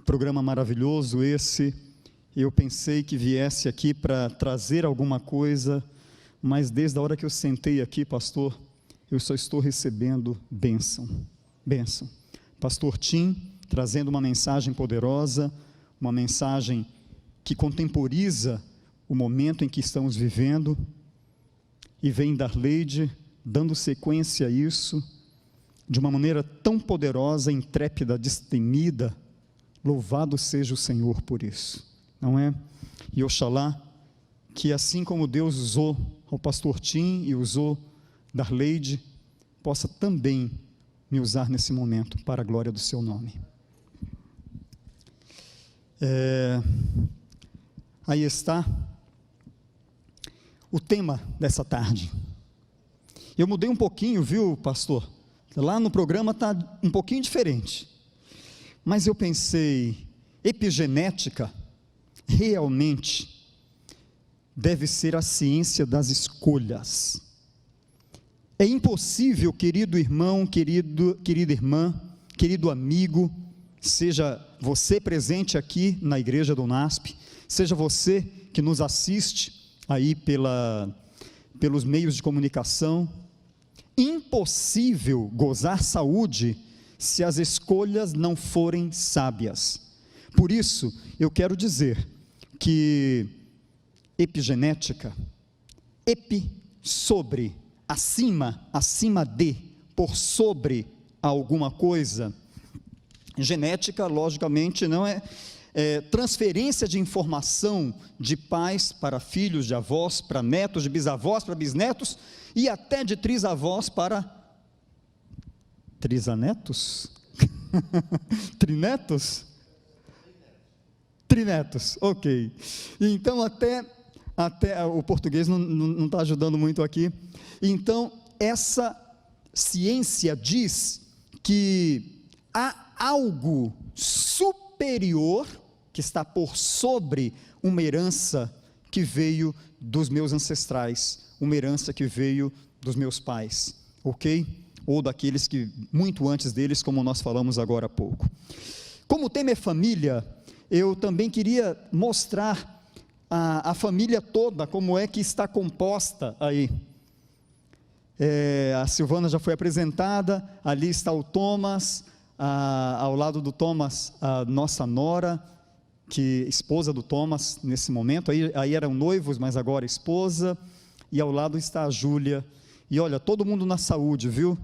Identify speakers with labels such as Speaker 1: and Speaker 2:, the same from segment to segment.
Speaker 1: Programa maravilhoso esse. Eu pensei que viesse aqui para trazer alguma coisa, mas desde a hora que eu sentei aqui, pastor, eu só estou recebendo bênção. Bênção. Pastor Tim trazendo uma mensagem poderosa, uma mensagem que contemporiza o momento em que estamos vivendo, e vem Darleide dando sequência a isso, de uma maneira tão poderosa, intrépida, destemida. Louvado seja o Senhor por isso, não é? E oxalá que assim como Deus usou o pastor Tim e usou Darleide, possa também me usar nesse momento para a glória do seu nome. Aí está o tema dessa tarde. Eu mudei um pouquinho, viu, pastor? Lá no programa está um pouquinho diferente, mas eu pensei, epigenética realmente deve ser a ciência das escolhas. É impossível, querido irmão, querida irmã, querido amigo, seja você presente aqui na igreja do NASP, seja você que nos assiste aí pelos meios de comunicação, impossível gozar saúde se as escolhas não forem sábias. Por isso, eu quero dizer que epigenética, sobre, acima de, por sobre alguma coisa, genética, logicamente, não é transferência de informação de pais para filhos, de avós para netos, de bisavós para bisnetos, e até de trisavós para trisanetos? Trinetos, ok. Então, até o português não está ajudando muito aqui. Então, essa ciência diz que há algo superior que está por sobre uma herança que veio dos meus ancestrais, uma herança que veio dos meus pais, ok? Ou daqueles que, muito antes deles, como nós falamos agora há pouco. Como o tema é família, eu também queria mostrar a família toda, como é que está composta aí. A Silvana já foi apresentada, ali está o Thomas, ao lado do Thomas, a nossa nora, esposa do Thomas nesse momento, aí eram noivos, mas agora esposa, e ao lado está a Júlia, e olha, todo mundo na saúde, viu?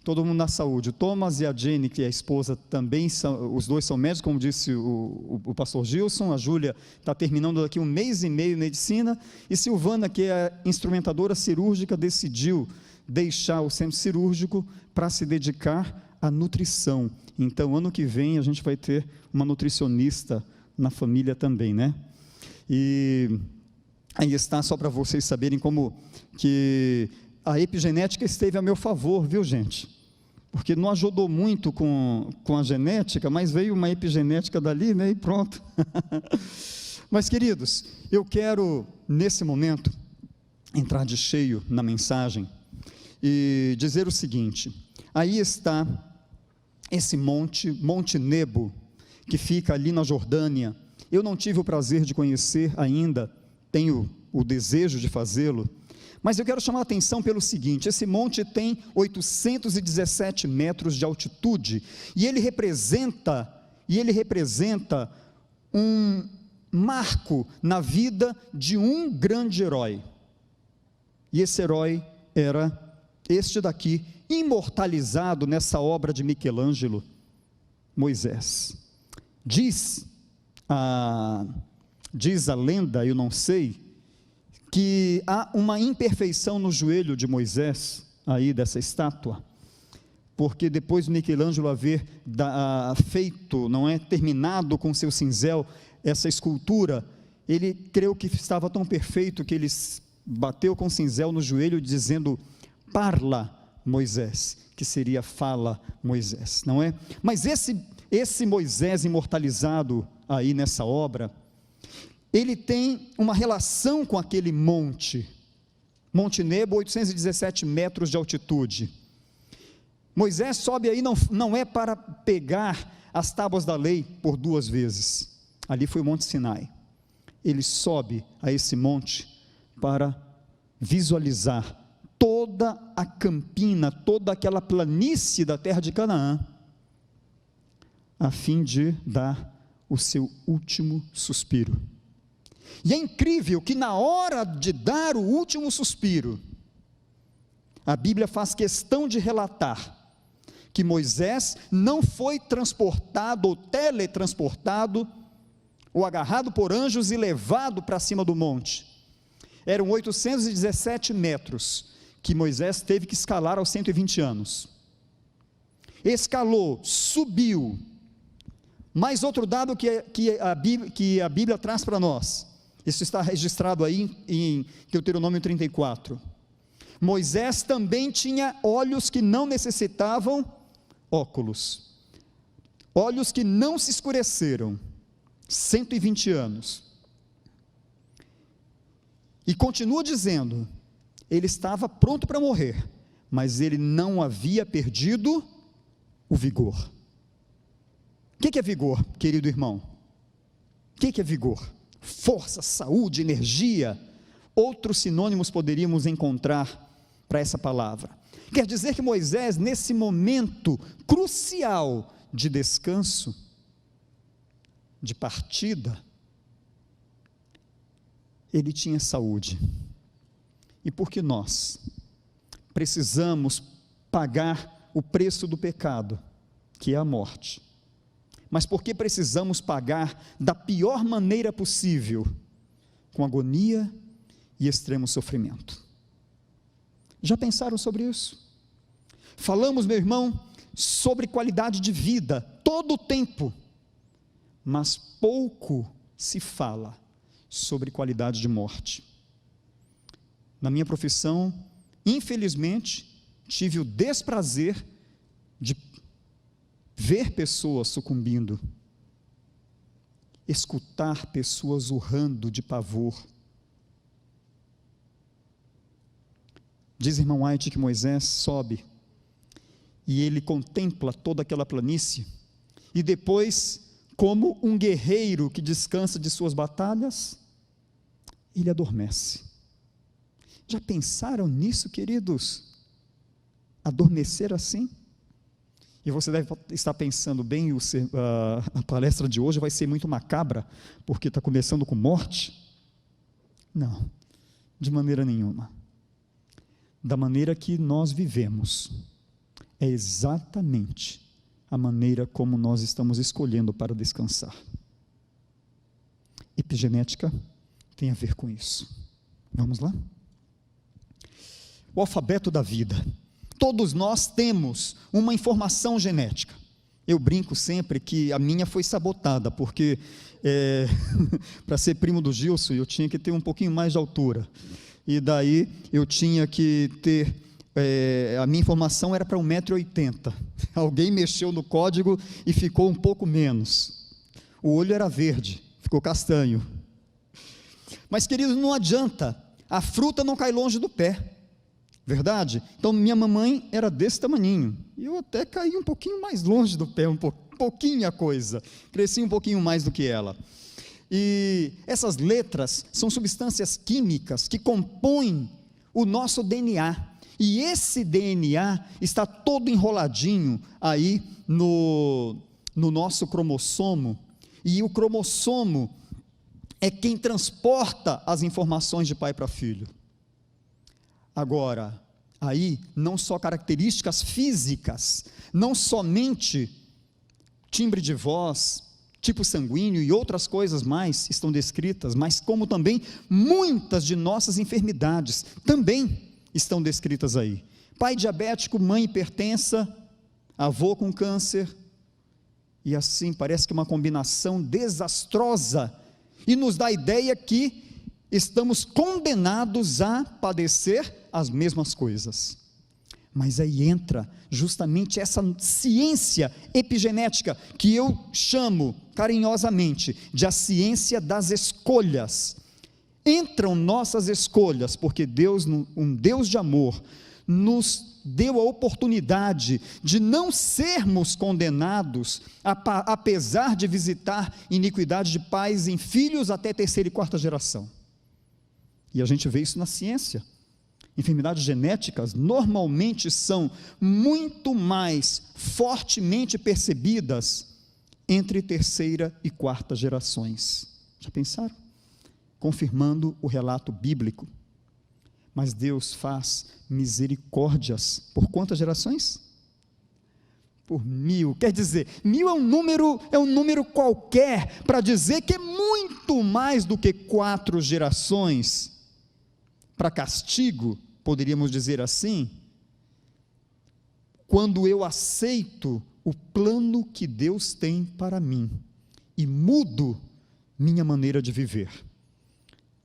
Speaker 1: Todo mundo na saúde. O Thomas e a Jenny, que é a esposa, também os dois são médicos, como disse o pastor Gilson. A Júlia está terminando daqui 1 mês e meio medicina, e Silvana, que é a instrumentadora cirúrgica, decidiu deixar o centro cirúrgico para se dedicar à nutrição. Então, ano que vem, a gente vai ter uma nutricionista na família também, né? E aí está, só para vocês saberem como que a epigenética esteve a meu favor, viu, gente? Porque não ajudou muito com a genética, mas veio uma epigenética dali, né, e pronto. Mas, queridos, eu quero, nesse momento, entrar de cheio na mensagem e dizer o seguinte: aí está esse Monte Nebo, que fica ali na Jordânia. Eu não tive o prazer de conhecer ainda, tenho o desejo de fazê-lo, mas eu quero chamar a atenção pelo seguinte: esse monte tem 817 metros de altitude, e ele representa um marco na vida de um grande herói, e esse herói era este daqui, imortalizado nessa obra de Michelangelo, Moisés. Diz a lenda, eu não sei, que há uma imperfeição no joelho de Moisés, aí dessa estátua, porque depois do Michelangelo haver feito, não é, terminado com seu cinzel, essa escultura, ele creu que estava tão perfeito que ele bateu com o cinzel no joelho dizendo: parla Moisés, que seria fala Moisés, não é? Mas esse Moisés imortalizado aí nessa obra, ele tem uma relação com aquele Monte Nebo, 817 metros de altitude. Moisés sobe aí, não é para pegar as tábuas da lei por 2 vezes. Ali foi o Monte Sinai. Ele sobe a esse monte para visualizar toda a campina, toda aquela planície da terra de Canaã, a fim de dar o seu último suspiro. E é incrível que na hora de dar o último suspiro, a Bíblia faz questão de relatar que Moisés não foi transportado ou teletransportado, ou agarrado por anjos e levado para cima do monte. Eram 817 metros que Moisés teve que escalar aos 120 anos. Escalou, subiu. Mais outro dado que a Bíblia traz para nós. Isso está registrado aí em Deuteronômio 34. Moisés também tinha olhos que não necessitavam óculos. Olhos que não se escureceram. 120 anos. E continua dizendo, ele estava pronto para morrer, mas ele não havia perdido o vigor. O que é vigor, querido irmão? O que é vigor? Força, saúde, energia. Outros sinônimos poderíamos encontrar para essa palavra. Quer dizer que Moisés, nesse momento crucial de descanso, de partida, ele tinha saúde. E porque nós precisamos pagar o preço do pecado, que é a morte, mas porque precisamos pagar da pior maneira possível, com agonia e extremo sofrimento. Já pensaram sobre isso? Falamos, meu irmão, sobre qualidade de vida todo o tempo, mas pouco se fala sobre qualidade de morte. Na minha profissão, infelizmente, tive o desprazer de ver pessoas sucumbindo, escutar pessoas urrando de pavor. Diz irmão White que Moisés sobe e ele contempla toda aquela planície e depois, como um guerreiro que descansa de suas batalhas, ele adormece. Já pensaram nisso, queridos? Adormecer assim? E você deve estar pensando bem, a palestra de hoje vai ser muito macabra, porque está começando com morte? Não, de maneira nenhuma. Da maneira que nós vivemos, é exatamente a maneira como nós estamos escolhendo para descansar. Epigenética tem a ver com isso. Vamos lá? O alfabeto da vida. Todos nós temos uma informação genética. Eu brinco sempre que a minha foi sabotada, porque para ser primo do Gilson, eu tinha que ter um pouquinho mais de altura. E daí eu tinha que ter, a minha informação era para 1,80 m. Alguém mexeu no código e ficou um pouco menos. O olho era verde, ficou castanho. Mas, queridos, não adianta, a fruta não cai longe do pé. Verdade? Então minha mamãe era desse tamaninho, e eu até caí um pouquinho mais longe do pé, pouquinho a coisa, cresci um pouquinho mais do que ela. E essas letras são substâncias químicas que compõem o nosso DNA, e esse DNA está todo enroladinho aí no nosso cromossomo, e o cromossomo é quem transporta as informações de pai para filho. Agora, aí, não só características físicas, não somente timbre de voz, tipo sanguíneo e outras coisas mais estão descritas, mas como também muitas de nossas enfermidades também estão descritas aí. Pai diabético, mãe hipertensa, avô com câncer, e assim parece que uma combinação desastrosa, e nos dá a ideia que estamos condenados a padecer as mesmas coisas. Mas aí entra justamente essa ciência epigenética, que eu chamo carinhosamente de a ciência das escolhas. Entram nossas escolhas, porque Deus, um Deus de amor, nos deu a oportunidade de não sermos condenados, apesar de visitar iniquidade de pais em filhos até terceira e quarta geração. E a gente vê isso na ciência. Enfermidades genéticas normalmente são muito mais fortemente percebidas entre terceira e quarta gerações. Já pensaram? Confirmando o relato bíblico. Mas Deus faz misericórdias por quantas gerações? Por 1000. Quer dizer, 1000 é um número qualquer para dizer que é muito mais do que 4 gerações para castigo, poderíamos dizer assim, quando eu aceito o plano que Deus tem para mim e mudo minha maneira de viver.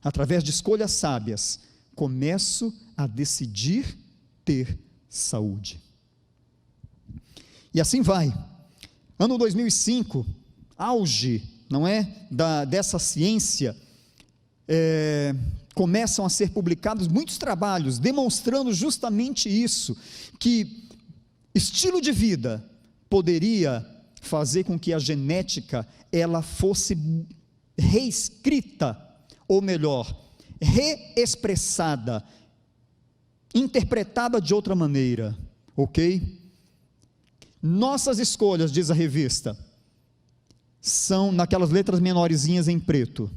Speaker 1: Através de escolhas sábias, começo a decidir ter saúde. E assim vai. Ano 2005, auge, não é, dessa ciência, começam a ser publicados muitos trabalhos demonstrando justamente isso, que estilo de vida poderia fazer com que a genética ela fosse reescrita, ou melhor, reexpressada, interpretada de outra maneira, ok? Nossas escolhas, diz a revista, são naquelas letras menorzinhas em preto.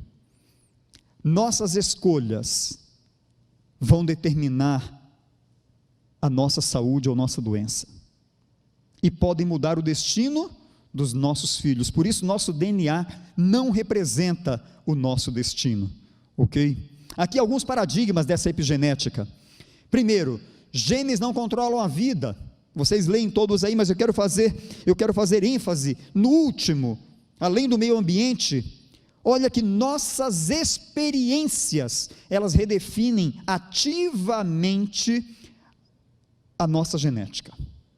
Speaker 1: Nossas escolhas vão determinar a nossa saúde ou nossa doença, e podem mudar o destino dos nossos filhos. Por isso, nosso DNA não representa o nosso destino, ok? Aqui alguns paradigmas dessa epigenética. Primeiro, genes não controlam a vida. Vocês leem todos aí, mas eu quero fazer ênfase no último, além do meio ambiente. Olha que nossas experiências, elas redefinem ativamente a nossa genética,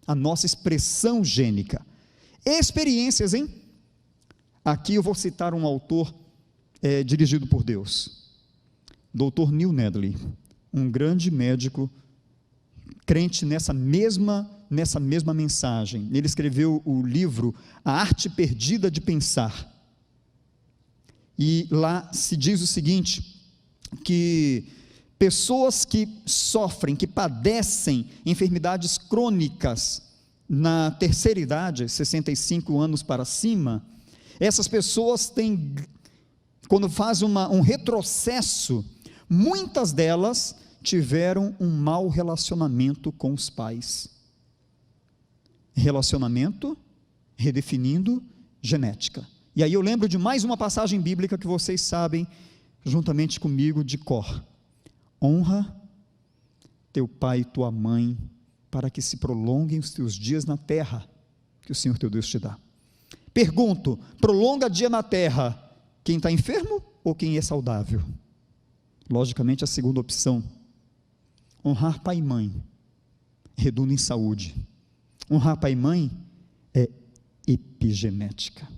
Speaker 1: a nossa expressão gênica. Experiências, hein? Aqui eu vou citar um autor dirigido por Deus, Dr. Neil Nedley, um grande médico, crente nessa mesma mensagem. Ele escreveu o livro A Arte Perdida de Pensar, e lá se diz o seguinte, que pessoas que sofrem, que padecem enfermidades crônicas na terceira idade, 65 anos para cima, essas pessoas têm, quando faz um retrocesso, muitas delas tiveram um mau relacionamento com os pais. Relacionamento redefinindo genética. E aí eu lembro de mais uma passagem bíblica que vocês sabem, juntamente comigo, de cor. Honra teu pai e tua mãe, para que se prolonguem os teus dias na terra, que o Senhor teu Deus te dá. Pergunto, prolonga dia na terra, quem está enfermo ou quem é saudável? Logicamente a segunda opção. Honrar pai e mãe redunda em saúde. Honrar pai e mãe é epigenética,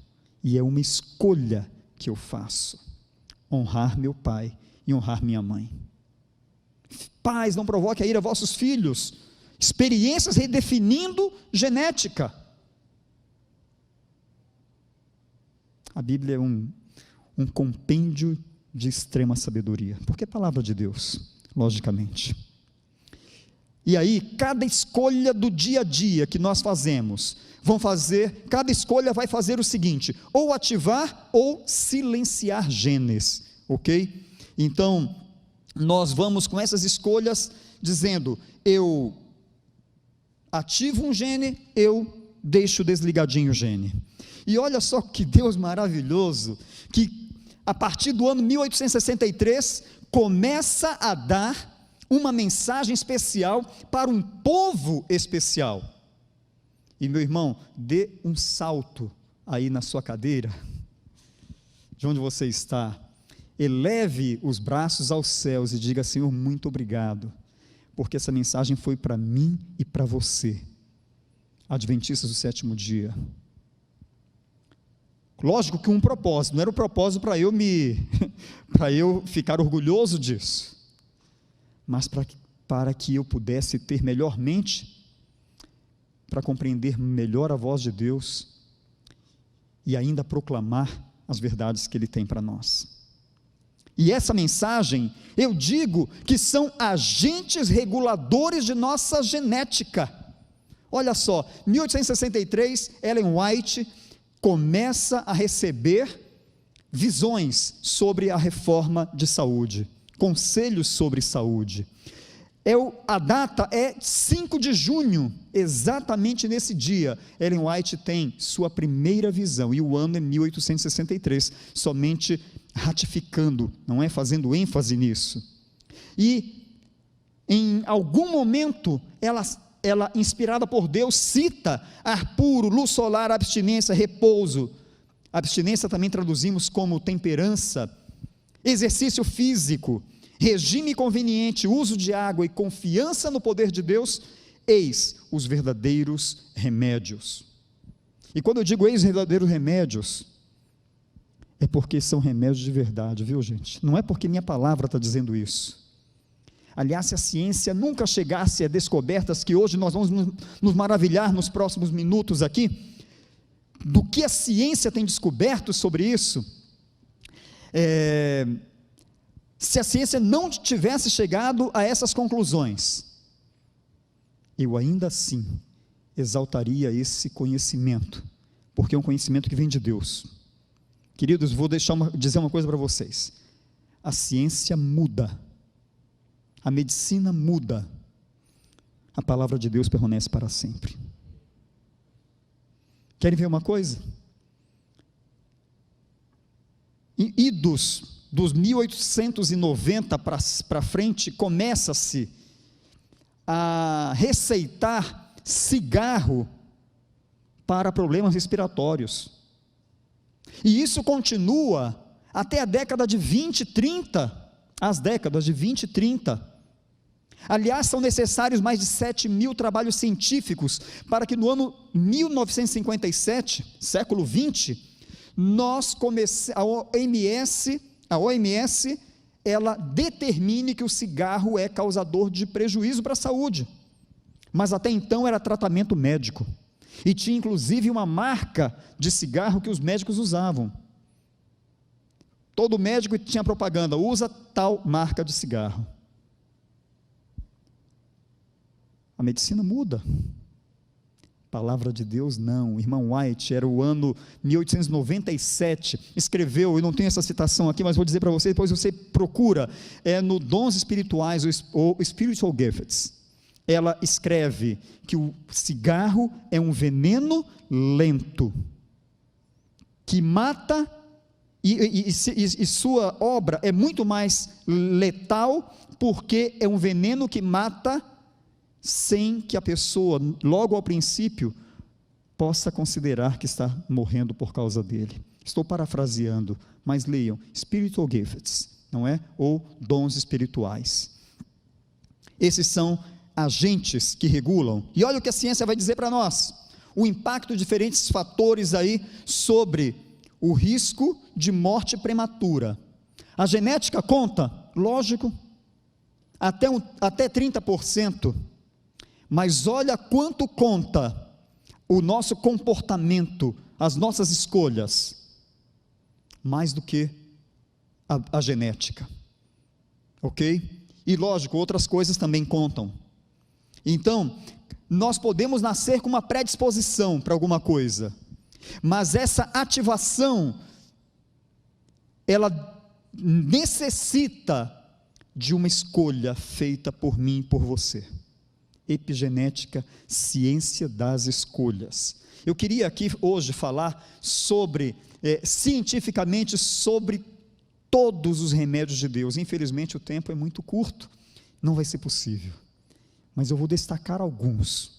Speaker 1: e é uma escolha que eu faço, honrar meu pai e honrar minha mãe. Pais, não provoque a ira a vossos filhos. Experiências redefinindo genética. A Bíblia é um compêndio de extrema sabedoria, porque é palavra de Deus, logicamente. E aí, cada escolha do dia a dia que nós fazemos, cada escolha vai fazer o seguinte, ou ativar ou silenciar genes, ok? Então, nós vamos com essas escolhas, dizendo, eu ativo um gene, eu deixo desligadinho o gene. E olha só que Deus maravilhoso, que a partir do ano 1863, começa a dar uma mensagem especial para um povo especial. E meu irmão, dê um salto aí na sua cadeira, de onde você está, eleve os braços aos céus e diga, Senhor, muito obrigado, porque essa mensagem foi para mim e para você, adventistas do sétimo dia. Lógico que um propósito, não era um propósito para eu ficar orgulhoso disso, mas para para que eu pudesse ter melhor mente, para compreender melhor a voz de Deus e ainda proclamar as verdades que Ele tem para nós. E essa mensagem, eu digo que são agentes reguladores de nossa genética. Olha só, 1863, Ellen White começa a receber visões sobre a reforma de saúde, conselhos sobre saúde. A data é 5 de junho, exatamente nesse dia, Ellen White tem sua primeira visão, e o ano é 1863, somente ratificando, não é, fazendo ênfase nisso. E em algum momento, ela inspirada por Deus, cita ar puro, luz solar, abstinência, repouso. Abstinência também traduzimos como temperança, exercício físico, regime conveniente, uso de água e confiança no poder de Deus, eis os verdadeiros remédios. E quando eu digo eis os verdadeiros remédios, é porque são remédios de verdade, viu, gente? Não é porque minha palavra está dizendo isso. Aliás, se a ciência nunca chegasse a descobertas que hoje nós vamos nos maravilhar nos próximos minutos aqui, do que a ciência tem descoberto sobre isso, se a ciência não tivesse chegado a essas conclusões, eu ainda assim exaltaria esse conhecimento, porque é um conhecimento que vem de Deus. Queridos, vou dizer uma coisa para vocês: a ciência muda, a medicina muda, a palavra de Deus permanece para sempre. Querem ver uma coisa? Dos 1890 para frente, começa-se a receitar cigarro para problemas respiratórios, e isso continua até a década de 20 e 30, as décadas de 20 e 30, aliás, são necessários mais de 7.000 trabalhos científicos, para que no ano 1957, século 20, a OMS, ela determine que o cigarro é causador de prejuízo para a saúde, mas até então era tratamento médico, e tinha inclusive uma marca de cigarro que os médicos usavam. Todo médico tinha propaganda, usa tal marca de cigarro. A medicina muda, a palavra de Deus não. Irmão White, era o ano 1897, escreveu, eu não tenho essa citação aqui, mas vou dizer para você, depois você procura, no Dons Espirituais, ou Spiritual Gifts, ela escreve que o cigarro é um veneno lento, que mata, e sua obra é muito mais letal, porque é um veneno que mata, sem que a pessoa, logo ao princípio, possa considerar que está morrendo por causa dele. Estou parafraseando, mas leiam, Spiritual Gifts, não é? Ou dons espirituais. Esses são agentes que regulam, e olha o que a ciência vai dizer para nós, o impacto de diferentes fatores aí, sobre o risco de morte prematura. A genética conta, lógico, até 30%, mas olha quanto conta o nosso comportamento, as nossas escolhas, mais do que a genética, ok? E lógico, outras coisas também contam. Então, nós podemos nascer com uma predisposição para alguma coisa, mas essa ativação, ela necessita de uma escolha feita por mim e por você. Epigenética, ciência das escolhas. Eu queria aqui hoje falar cientificamente sobre todos os remédios de Deus. Infelizmente o tempo é muito curto, não vai ser possível, mas eu vou destacar alguns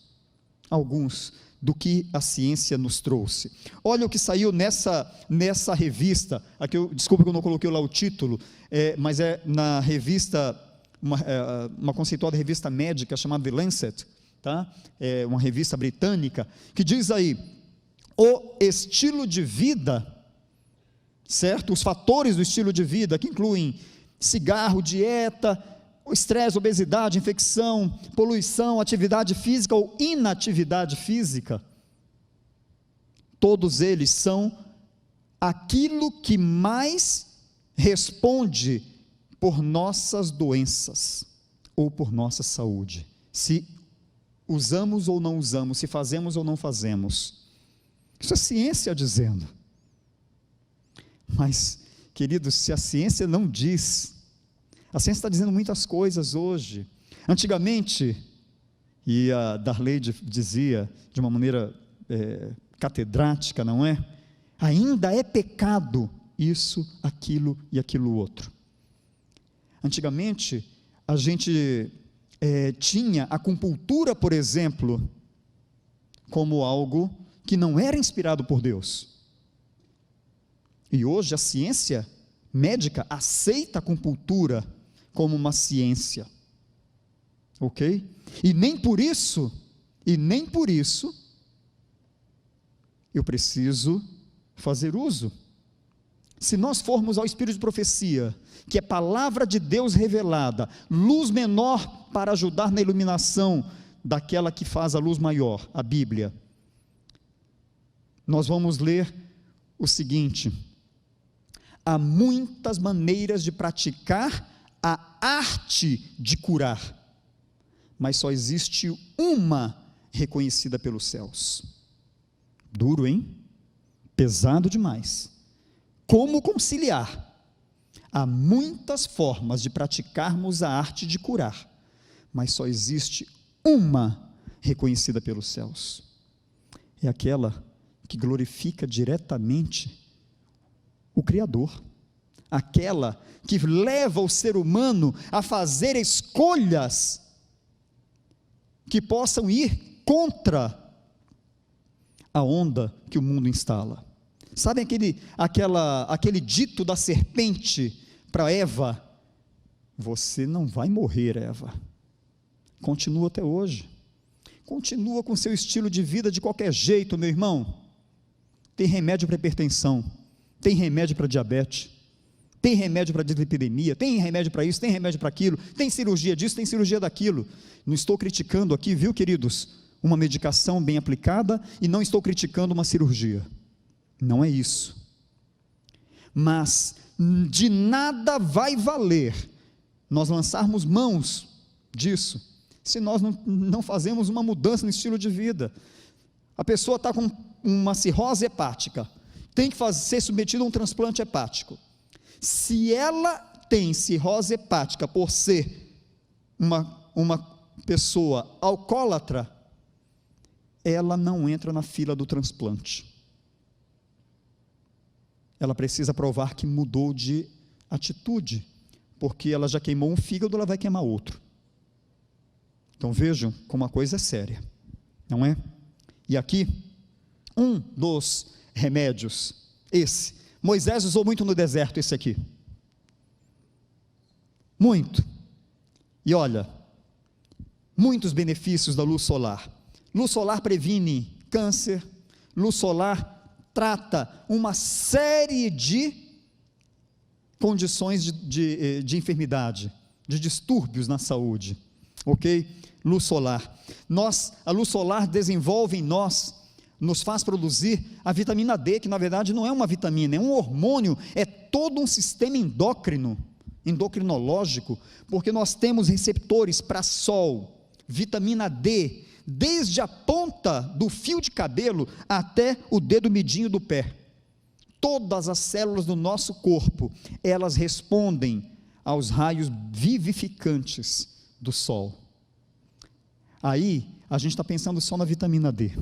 Speaker 1: do que a ciência nos trouxe. Olha o que saiu nessa revista, aqui desculpa que eu não coloquei lá o título, mas é na revista, uma conceituada revista médica chamada The Lancet, tá? É uma revista britânica, que diz aí, o estilo de vida, certo? Os fatores do estilo de vida, que incluem cigarro, dieta, estresse, obesidade, infecção, poluição, atividade física ou inatividade física, todos eles são aquilo que mais responde por nossas doenças ou por nossa saúde, se usamos ou não usamos, se fazemos ou não fazemos. Isso é ciência dizendo. Mas, queridos, se a ciência não diz, a ciência está dizendo muitas coisas hoje. Antigamente, e a Darley dizia de uma maneira catedrática, não é? Ainda é pecado isso, aquilo e aquilo outro. Antigamente, a gente tinha a acupuntura, por exemplo, como algo que não era inspirado por Deus. E hoje a ciência médica aceita a acupuntura como uma ciência. Ok? E nem por isso eu preciso fazer uso. Se nós formos ao Espírito de Profecia, que é palavra de Deus revelada, luz menor para ajudar na iluminação daquela que faz a luz maior, a Bíblia, nós vamos ler o seguinte: há muitas maneiras de praticar a arte de curar, mas só existe uma reconhecida pelos céus. Duro, hein? Pesado demais. Como conciliar? Há muitas formas de praticarmos a arte de curar, mas só existe uma reconhecida pelos céus. É aquela que glorifica diretamente o Criador, aquela que leva o ser humano a fazer escolhas que possam ir contra a onda que o mundo instala. Sabem aquele dito da serpente para Eva? Você não vai morrer, Eva. Continua até hoje. Continua com seu estilo de vida de qualquer jeito, meu irmão. Tem remédio para hipertensão, tem remédio para diabetes, tem remédio para dislipidemia, tem remédio para isso, tem remédio para aquilo, tem cirurgia disso, tem cirurgia daquilo. Não estou criticando aqui, viu, queridos, uma medicação bem aplicada, e não estou criticando uma cirurgia. Não é isso. Mas de nada vai valer nós lançarmos mãos disso, se nós não fazemos uma mudança no estilo de vida. A pessoa está com uma cirrose hepática, tem que ser submetida a um transplante hepático. Se ela tem cirrose hepática por ser uma pessoa alcoólatra, ela não entra na fila do transplante. Ela precisa provar que mudou de atitude, porque ela já queimou um fígado, ela vai queimar outro. Então vejam como a coisa é séria, não é? E aqui, um dos remédios, esse, Moisés usou muito no deserto, esse aqui, muito, e olha, muitos benefícios da luz solar. Luz solar previne câncer, luz solar trata uma série de condições de enfermidade, de distúrbios na saúde, ok? Luz solar. A luz solar desenvolve em nós, nos faz produzir a vitamina D, que na verdade não é uma vitamina, é um hormônio, é todo um sistema endocrinológico, porque nós temos receptores para sol, vitamina D, desde a ponta do fio de cabelo até o dedo midinho do pé. Todas as células do nosso corpo, elas respondem aos raios vivificantes do sol. Aí, a gente está pensando só na vitamina D.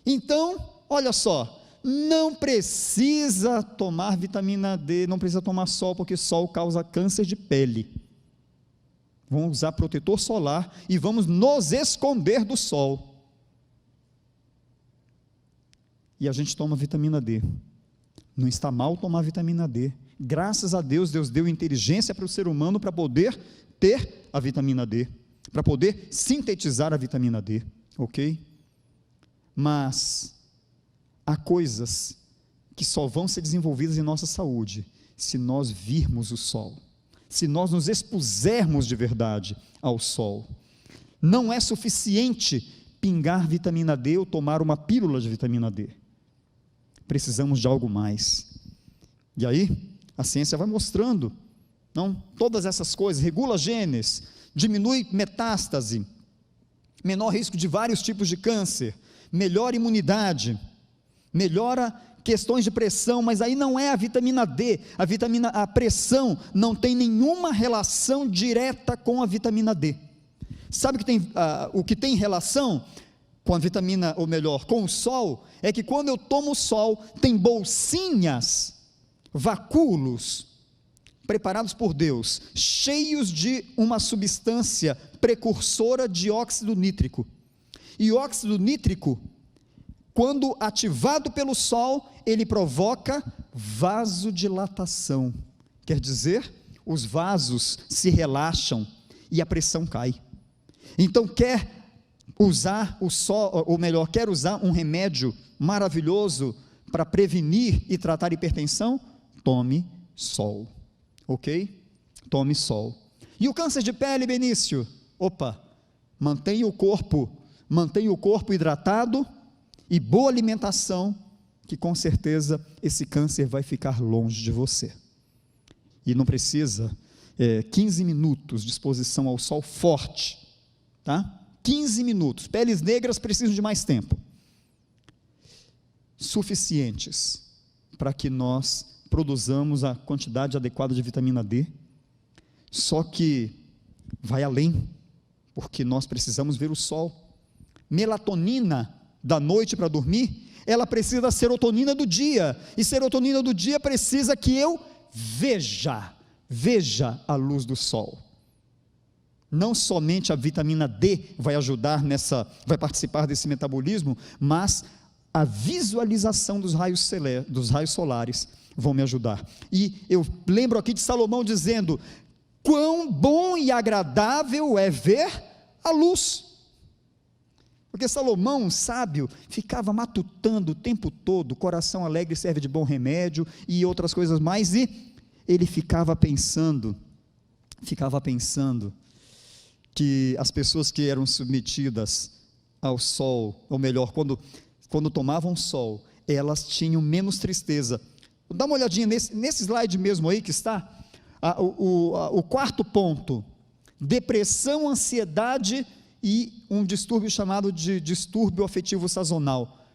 Speaker 1: Então, olha só, não precisa tomar vitamina D, não precisa tomar sol, porque sol causa câncer de pele. Vamos usar protetor solar e vamos nos esconder do sol. E a gente toma vitamina D. Não está mal tomar vitamina D. Graças a Deus, Deus deu inteligência para o ser humano para poder ter a vitamina D, para poder sintetizar a vitamina D, ok? Mas há coisas que só vão ser desenvolvidas em nossa saúde se nós virmos o sol, se nós nos expusermos de verdade ao sol. Não é suficiente pingar vitamina D ou tomar uma pílula de vitamina D. Precisamos de algo mais. E aí, a ciência vai mostrando, não? Todas essas coisas, regula genes, diminui metástase, menor risco de vários tipos de câncer, melhora imunidade, melhora questões de pressão, mas aí não é a vitamina D, a pressão não tem nenhuma relação direta com a vitamina D. Sabe o que tem relação com a vitamina, ou melhor, com o sol, é que quando eu tomo sol, tem bolsinhas, vacúolos, preparados por Deus, cheios de uma substância precursora de óxido nítrico. E o óxido nítrico, quando ativado pelo sol, ele provoca vasodilatação. Quer dizer, os vasos se relaxam e a pressão cai. Então, quer usar o sol, ou melhor, quer usar um remédio maravilhoso para prevenir e tratar hipertensão? Tome sol, ok? Tome sol. E o câncer de pele, Benício? Opa, mantenha o corpo hidratado e boa alimentação, que com certeza esse câncer vai ficar longe de você. E não precisa 15 minutos de exposição ao sol forte, tá? 15 minutos, peles negras precisam de mais tempo, suficientes para que nós produzamos a quantidade adequada de vitamina D, só que vai além, porque nós precisamos ver o sol. Melatonina da noite para dormir, ela precisa da serotonina do dia, e serotonina do dia precisa que eu veja a luz do sol. Não somente a vitamina D vai ajudar vai participar desse metabolismo, mas a visualização dos raios solares vão me ajudar. E eu lembro aqui de Salomão dizendo: quão bom e agradável é ver a luz. Porque Salomão, sábio, ficava matutando o tempo todo, coração alegre serve de bom remédio e outras coisas mais, e ele ficava pensando que as pessoas que eram submetidas ao sol, ou melhor, quando tomavam sol, elas tinham menos tristeza. Dá uma olhadinha nesse slide mesmo aí que está, o quarto ponto: depressão, ansiedade e um distúrbio chamado de distúrbio afetivo sazonal,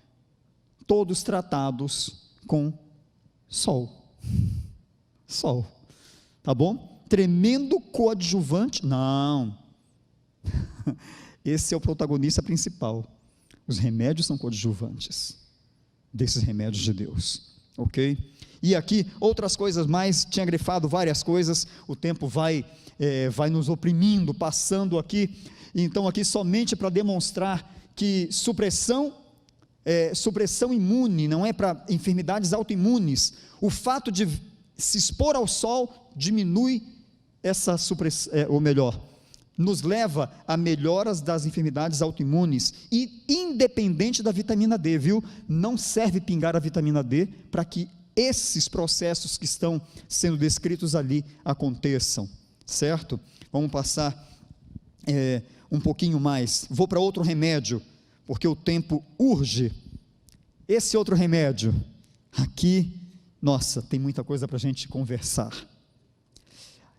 Speaker 1: todos tratados com sol, tá bom? Tremendo coadjuvante? Não, esse é o protagonista principal. Os remédios são coadjuvantes desses remédios de Deus, ok? E aqui, outras coisas mais, tinha grifado várias coisas, o tempo vai nos oprimindo, passando aqui, então aqui somente para demonstrar que supressão imune, não é para enfermidades autoimunes, o fato de se expor ao sol diminui essa supressão, ou melhor, nos leva a melhoras das enfermidades autoimunes, e independente da vitamina D, viu? Não serve pingar a vitamina D para que esses processos que estão sendo descritos ali aconteçam, certo? Vamos passar um pouquinho mais, vou para outro remédio, porque o tempo urge. Esse outro remédio, aqui, nossa, tem muita coisa para a gente conversar.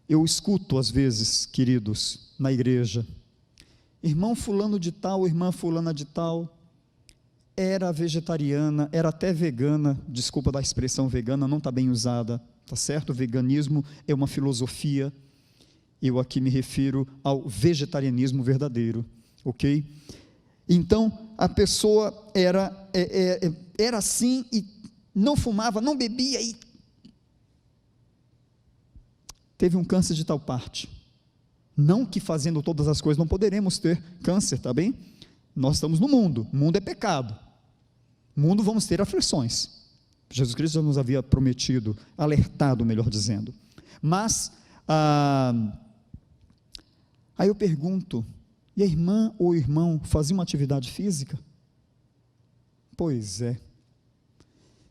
Speaker 1: Eu escuto às vezes, queridos, na igreja, irmão fulano de tal, irmã fulana de tal, era vegetariana, era até vegana, desculpa da expressão vegana, não está bem usada, tá certo? O veganismo é uma filosofia, eu aqui me refiro ao vegetarianismo verdadeiro, ok? Então, a pessoa era assim, e não fumava, não bebia, e teve um câncer de tal parte. Não que fazendo todas as coisas não poderemos ter câncer, tá bem? Nós estamos no mundo, o mundo é pecado, no mundo vamos ter aflições, Jesus Cristo já nos havia prometido, alertado, melhor dizendo, mas, aí eu pergunto, e a irmã ou o irmão fazia uma atividade física? Pois é,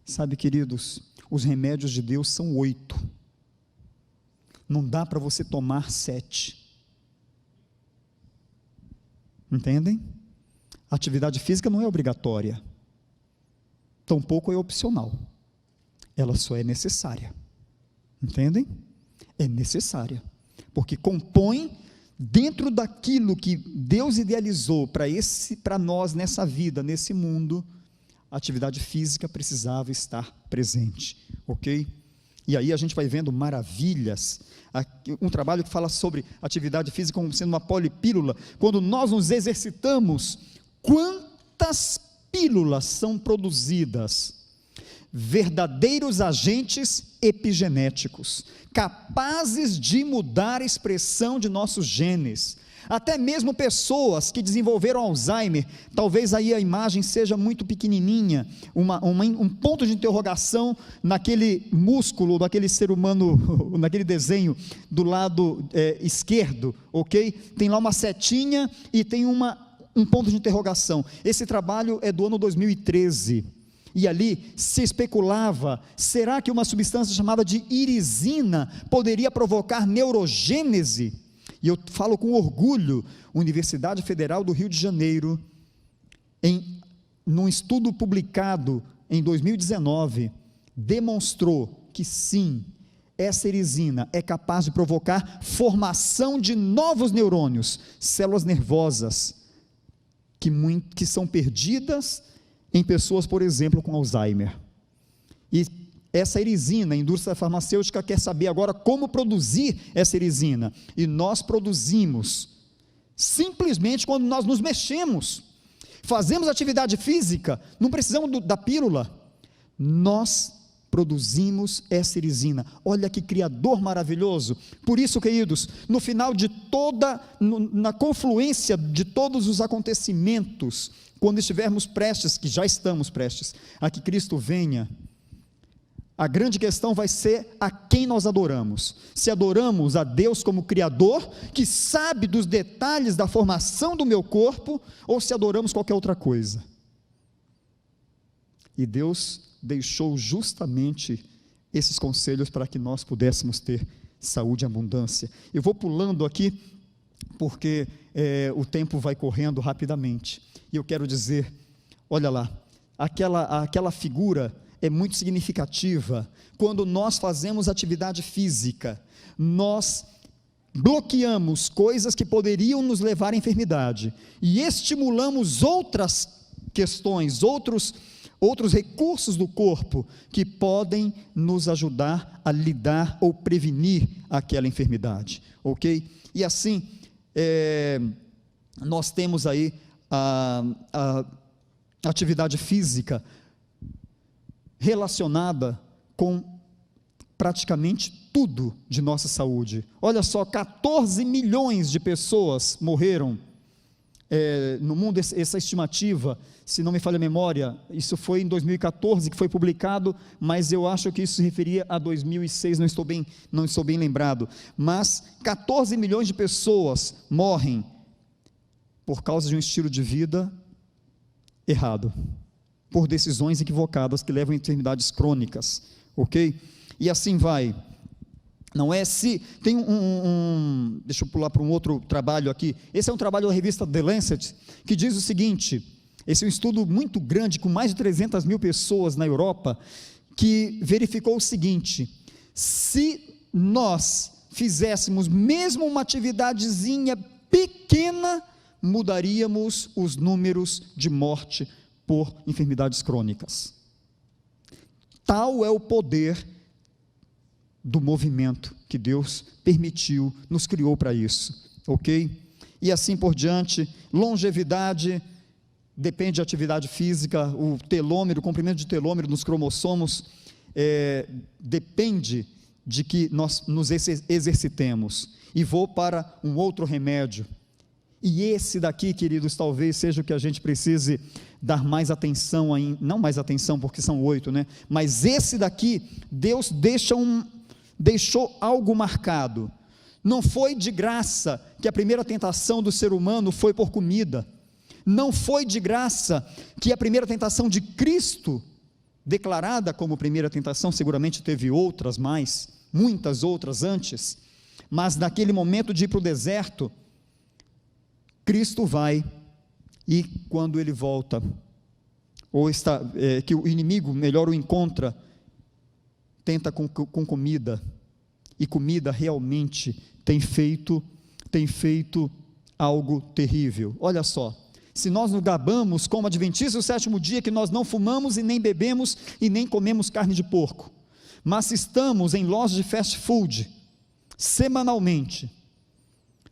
Speaker 1: sabe, queridos, os remédios de Deus são 8, não dá para você tomar 7. Entendem? A atividade física não é obrigatória, tampouco é opcional, ela só é necessária. Entendem? É necessária, porque compõe dentro daquilo que Deus idealizou para nós nessa vida, nesse mundo. A atividade física precisava estar presente, ok? E aí a gente vai vendo maravilhas, um trabalho que fala sobre atividade física como sendo uma polipílula. Quando nós nos exercitamos, quantas pílulas são produzidas? Verdadeiros agentes epigenéticos, capazes de mudar a expressão de nossos genes. Até mesmo pessoas que desenvolveram Alzheimer, talvez aí a imagem seja muito pequenininha, um ponto de interrogação naquele músculo, daquele ser humano, naquele desenho do lado esquerdo, ok? Tem lá uma setinha e tem um ponto de interrogação. Esse trabalho é do ano 2013, e ali se especulava, será que uma substância chamada de irisina poderia provocar neurogênese? E eu falo com orgulho, Universidade Federal do Rio de Janeiro, num estudo publicado em 2019, demonstrou que sim, essa irisina é capaz de provocar formação de novos neurônios, células nervosas, que são perdidas em pessoas, por exemplo, com Alzheimer. E essa irisina, a indústria farmacêutica quer saber agora como produzir essa irisina, e nós produzimos, simplesmente quando nós nos mexemos, fazemos atividade física, não precisamos da pílula, nós produzimos essa irisina. Olha que criador maravilhoso. Por isso, queridos, no final de na confluência de todos os acontecimentos, quando estivermos prestes, que já estamos prestes, a que Cristo venha, a grande questão vai ser a quem nós adoramos. Se adoramos a Deus como Criador, que sabe dos detalhes da formação do meu corpo, ou se adoramos qualquer outra coisa. E Deus deixou justamente esses conselhos para que nós pudéssemos ter saúde e abundância. Eu vou pulando aqui, porque o tempo vai correndo rapidamente, e eu quero dizer, olha lá, aquela figura é muito significativa. Quando nós fazemos atividade física, nós bloqueamos coisas que poderiam nos levar à enfermidade, e estimulamos outras questões, outros recursos do corpo, que podem nos ajudar a lidar ou prevenir aquela enfermidade, ok? E assim, nós temos aí a atividade física relacionada com praticamente tudo de nossa saúde. Olha só, 14 milhões de pessoas morreram no mundo. Essa estimativa, se não me falha a memória, isso foi em 2014 que foi publicado, mas eu acho que isso se referia a 2006, não estou bem lembrado, mas 14 milhões de pessoas morrem por causa de um estilo de vida errado, por decisões equivocadas que levam a enfermidades crônicas, ok? E assim vai. Não é se, tem deixa eu pular para um outro trabalho aqui, esse é um trabalho da revista The Lancet, que diz o seguinte, esse é um estudo muito grande, com mais de 300 mil pessoas na Europa, que verificou o seguinte, se nós fizéssemos mesmo uma atividadezinha pequena, mudaríamos os números de morte por enfermidades crônicas. Tal é o poder do movimento que Deus permitiu, nos criou para isso, ok? E assim por diante. Longevidade depende de atividade física, o comprimento de telômero nos cromossomos depende de que nós nos exercitemos. E vou para um outro remédio, e esse daqui, queridos, talvez seja o que a gente precise dar mais atenção, não mais atenção porque são 8, né? Mas esse daqui, Deus deixou algo marcado. Não foi de graça que a primeira tentação do ser humano foi por comida, não foi de graça que a primeira tentação de Cristo, declarada como primeira tentação, seguramente teve outras mais, muitas outras antes, mas naquele momento de ir para o deserto, Cristo vai, e quando ele volta, que o inimigo melhor o encontra, tenta com comida, e comida realmente tem feito algo terrível. Olha só, se nós nos gabamos como adventistas do sétimo dia, que nós não fumamos e nem bebemos e nem comemos carne de porco, mas se estamos em lojas de fast food, semanalmente,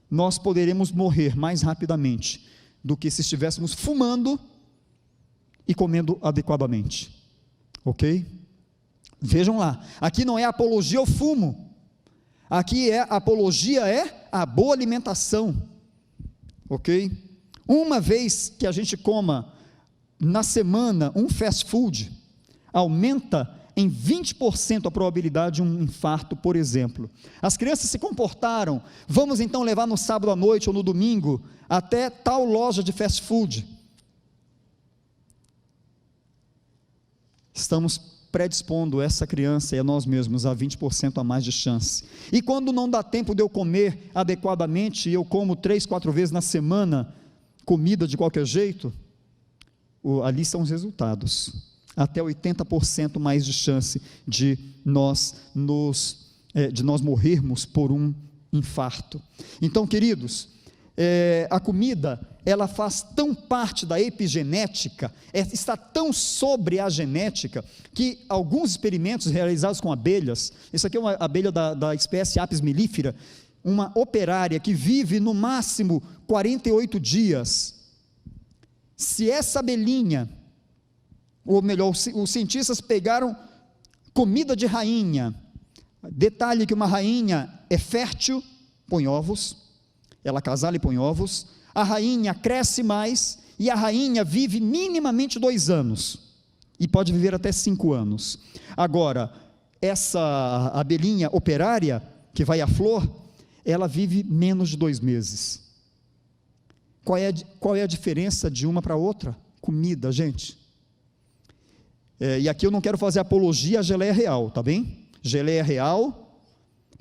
Speaker 1: nós poderemos morrer mais rapidamente, do que se estivéssemos fumando e comendo adequadamente, ok? Vejam lá, aqui não é apologia ao fumo, aqui apologia a boa alimentação, ok? Uma vez que a gente coma na semana um fast food, aumenta em 20% a probabilidade de um infarto, por exemplo. As crianças se comportaram, vamos então levar no sábado à noite ou no domingo, até tal loja de fast food. Estamos predispondo essa criança e a nós mesmos a 20% a mais de chance. E quando não dá tempo de eu comer adequadamente, e eu como 3, 4 vezes na semana, comida de qualquer jeito, ali são os resultados. Até 80% mais de chance de nós morrermos por um infarto. Então, queridos, a comida, ela faz tão parte da epigenética, está tão sobre a genética, que alguns experimentos realizados com abelhas, isso aqui é uma abelha da espécie Apis mellifera, uma operária que vive no máximo 48 dias, se essa abelhinha, ou melhor, os cientistas pegaram comida de rainha, detalhe que uma rainha é fértil, põe ovos, ela acasala e põe ovos, a rainha cresce mais, e a rainha vive minimamente 2 anos, e pode viver até 5 anos, agora, essa abelhinha operária, que vai à flor, ela vive menos de 2 meses, qual é a diferença de uma para outra? Comida, gente, e aqui eu não quero fazer apologia à geleia real, tá bem? Geleia real,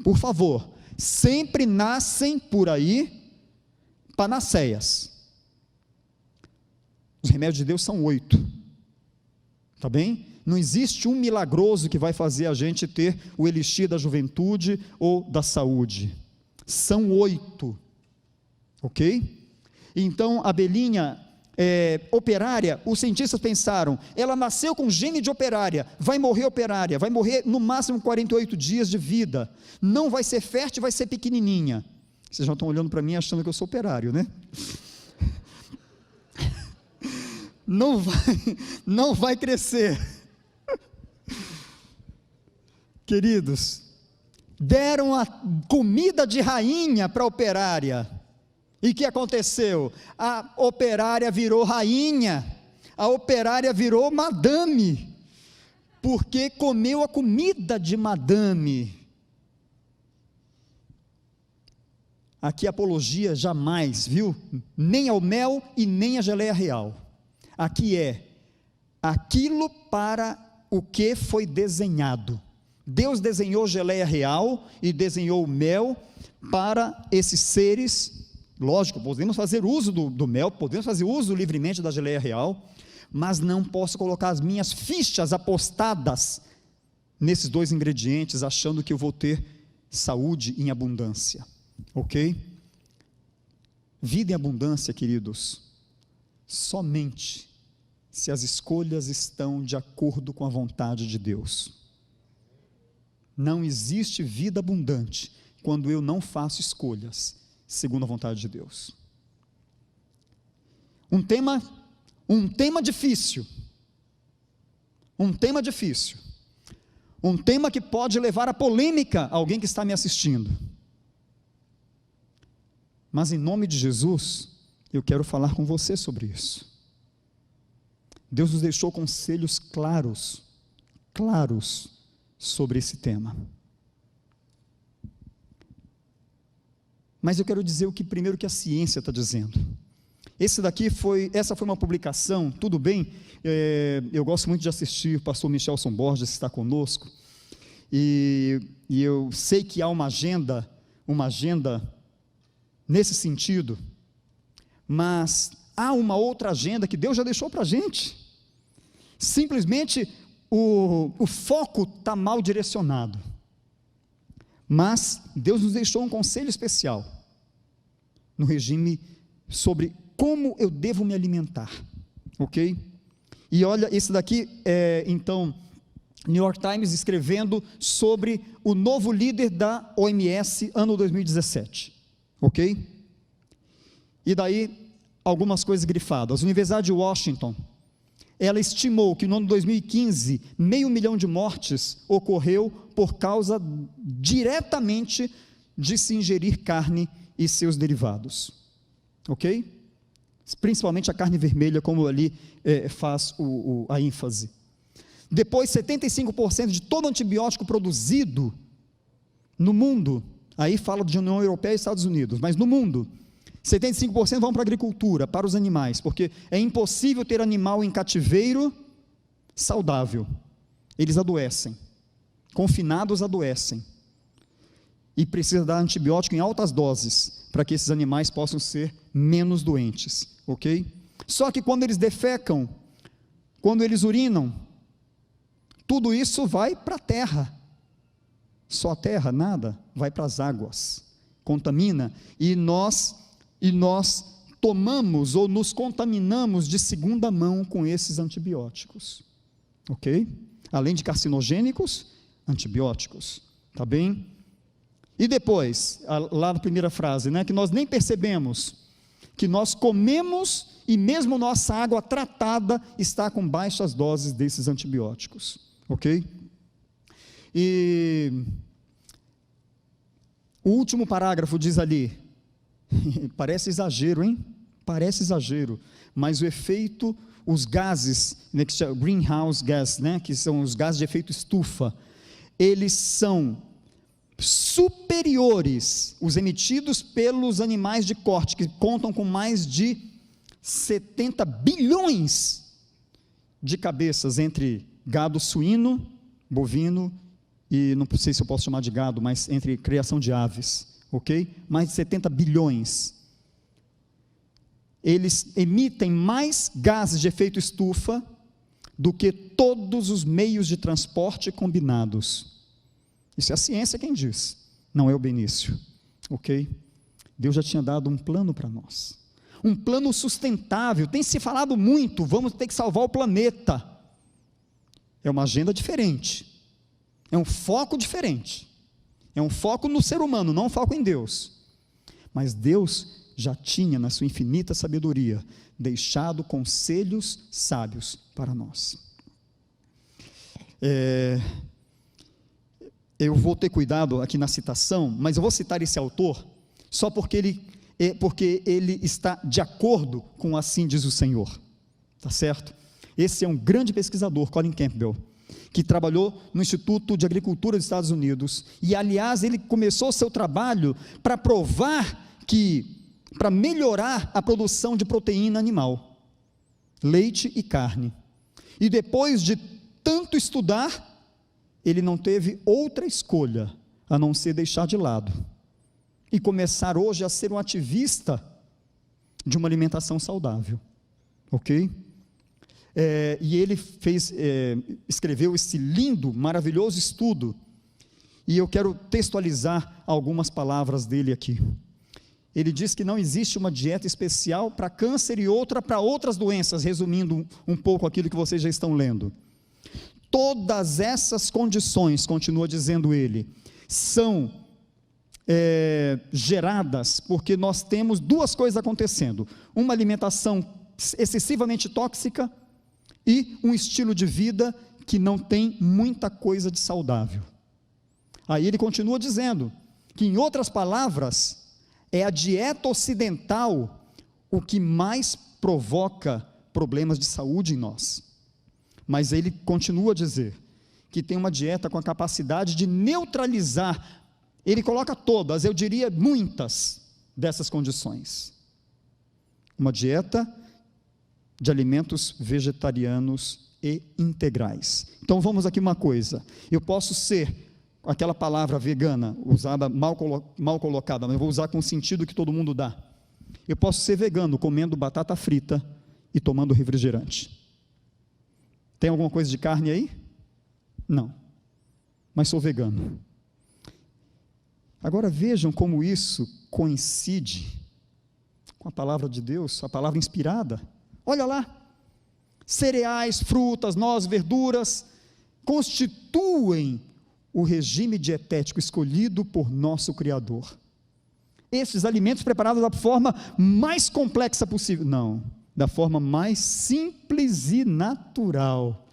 Speaker 1: por favor, sempre nascem por aí panaceias. Os remédios de Deus são 8, tá bem? Não existe um milagroso que vai fazer a gente ter o elixir da juventude ou da saúde. São 8, ok? Então, a abelhinha operária, os cientistas pensaram, ela nasceu com gene de operária, vai morrer no máximo 48 dias de vida, não vai ser fértil, vai ser pequenininha. Vocês já estão olhando para mim achando que eu sou operário, né? Não vai crescer. Queridos, deram a comida de rainha para a operária, e o que aconteceu? A operária virou rainha, a operária virou madame, porque comeu a comida de madame. Aqui a apologia jamais, viu? Nem ao mel e nem à geleia real. Aqui é aquilo para o que foi desenhado. Deus desenhou geleia real e desenhou o mel para esses seres. Lógico, podemos fazer uso do mel, podemos fazer uso livremente da geleia real, mas não posso colocar as minhas fichas apostadas nesses 2 ingredientes, achando que eu vou ter saúde em abundância, ok? Vida em abundância, queridos, somente se as escolhas estão de acordo com a vontade de Deus. Não existe vida abundante quando eu não faço escolhas segundo a vontade de Deus. Um tema difícil, um tema que pode levar a polêmica a alguém que está me assistindo, mas em nome de Jesus, eu quero falar com você sobre isso. Deus nos deixou conselhos claros sobre esse tema. Mas eu quero dizer primeiro que a ciência está dizendo. Essa foi uma publicação, tudo bem, eu gosto muito de assistir o pastor Michelson Borges, que está conosco, e eu sei que há uma agenda uma agenda nesse sentido, mas há uma outra agenda que Deus já deixou para a gente. Simplesmente o foco está mal direcionado, mas Deus nos deixou um conselho especial no regime sobre como eu devo me alimentar, ok? E olha, esse daqui é, então, New York Times escrevendo sobre o novo líder da OMS, ano 2017, ok? E daí, algumas coisas grifadas. A Universidade de Washington, ela estimou que no ano 2015, 500 mil de mortes ocorreu por causa diretamente de se ingerir carne e seus derivados, ok? Principalmente a carne vermelha, como ali faz a ênfase. Depois, 75% de todo antibiótico produzido no mundo, aí fala de União Europeia e Estados Unidos, mas no mundo, 75% vão para a agricultura, para os animais, porque é impossível ter animal em cativeiro saudável. Eles adoecem, confinados adoecem, e precisa dar antibiótico em altas doses, para que esses animais possam ser menos doentes, ok? Só que quando eles defecam, quando eles urinam, tudo isso vai para a terra, só a terra, nada, vai para as águas, contamina, e nós tomamos ou nos contaminamos de segunda mão com esses antibióticos, ok? Além de carcinogênicos, antibióticos, tá bem? E depois, lá na primeira frase, né, que nós nem percebemos, que nós comemos e mesmo nossa água tratada está com baixas doses desses antibióticos, ok? E o último parágrafo diz ali, parece exagero, hein? Parece exagero, mas o efeito, os gases, né, que se chama greenhouse gas, né, que são os gases de efeito estufa, eles são superiores, os emitidos pelos animais de corte, que contam com mais de 70 bilhões de cabeças entre gado suíno, bovino e não sei se eu posso chamar de gado, mas entre criação de aves, ok? Mais de 70 bilhões. Eles emitem mais gases de efeito estufa do que todos os meios de transporte combinados. Isso é a ciência quem diz, não é o Benício, ok? Deus já tinha dado um plano para nós, um plano sustentável. Tem se falado muito, vamos ter que salvar o planeta. É uma agenda diferente, é um foco diferente, é um foco no ser humano, não um foco em Deus. Mas Deus já tinha, na sua infinita sabedoria, deixado conselhos sábios para nós. Eu vou ter cuidado aqui na citação, mas eu vou citar esse autor só porque ele está de acordo com assim diz o Senhor, tá certo? Esse é um grande pesquisador, Colin Campbell, que trabalhou no Instituto de Agricultura dos Estados Unidos, e aliás ele começou seu trabalho para provar para melhorar a produção de proteína animal, leite e carne, e depois de tanto estudar, ele não teve outra escolha, a não ser deixar de lado, e começar hoje a ser um ativista de uma alimentação saudável, ok? E ele escreveu esse lindo, maravilhoso estudo, e eu quero textualizar algumas palavras dele aqui. Ele diz que não existe uma dieta especial para câncer e outra para outras doenças, resumindo um pouco aquilo que vocês já estão lendo. Todas essas condições, continua dizendo ele, são geradas porque nós temos duas coisas acontecendo: uma alimentação excessivamente tóxica e um estilo de vida que não tem muita coisa de saudável. Aí ele continua dizendo que, em outras palavras, é a dieta ocidental o que mais provoca problemas de saúde em nós. Mas ele continua a dizer que tem uma dieta com a capacidade de neutralizar, ele coloca todas, eu diria muitas dessas condições. Uma dieta de alimentos vegetarianos e integrais. Então vamos aqui uma coisa, eu posso ser aquela palavra vegana, usada mal colocada, mas eu vou usar com o sentido que todo mundo dá. Eu posso ser vegano comendo batata frita e tomando refrigerante. Tem alguma coisa de carne aí? Não. Mas sou vegano. Agora vejam como isso coincide com a palavra de Deus, a palavra inspirada. Olha lá, cereais, frutas, nozes, verduras, constituem o regime dietético escolhido por nosso Criador. Esses alimentos preparados da forma mais complexa possível, não, da forma mais simples e natural,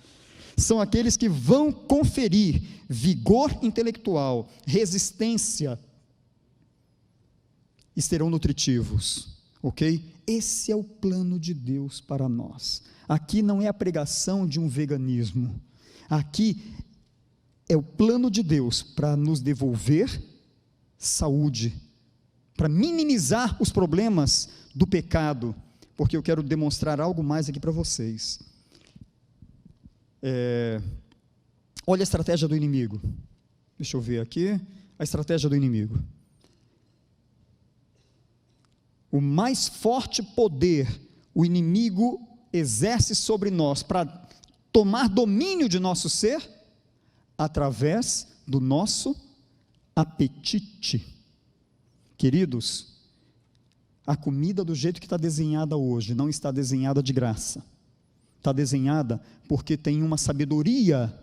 Speaker 1: são aqueles que vão conferir vigor intelectual, resistência, e serão nutritivos, ok? Esse é o plano de Deus para nós. Aqui não é a pregação de um veganismo, aqui é o plano de Deus para nos devolver saúde, para minimizar os problemas do pecado, porque eu quero demonstrar algo mais aqui para vocês. Olha a estratégia do inimigo. Deixa eu ver aqui, a estratégia do inimigo. O mais forte poder o inimigo exerce sobre nós para tomar domínio de nosso ser, através do nosso apetite. Queridos, a comida do jeito que está desenhada hoje, não está desenhada de graça, está desenhada porque tem uma sabedoria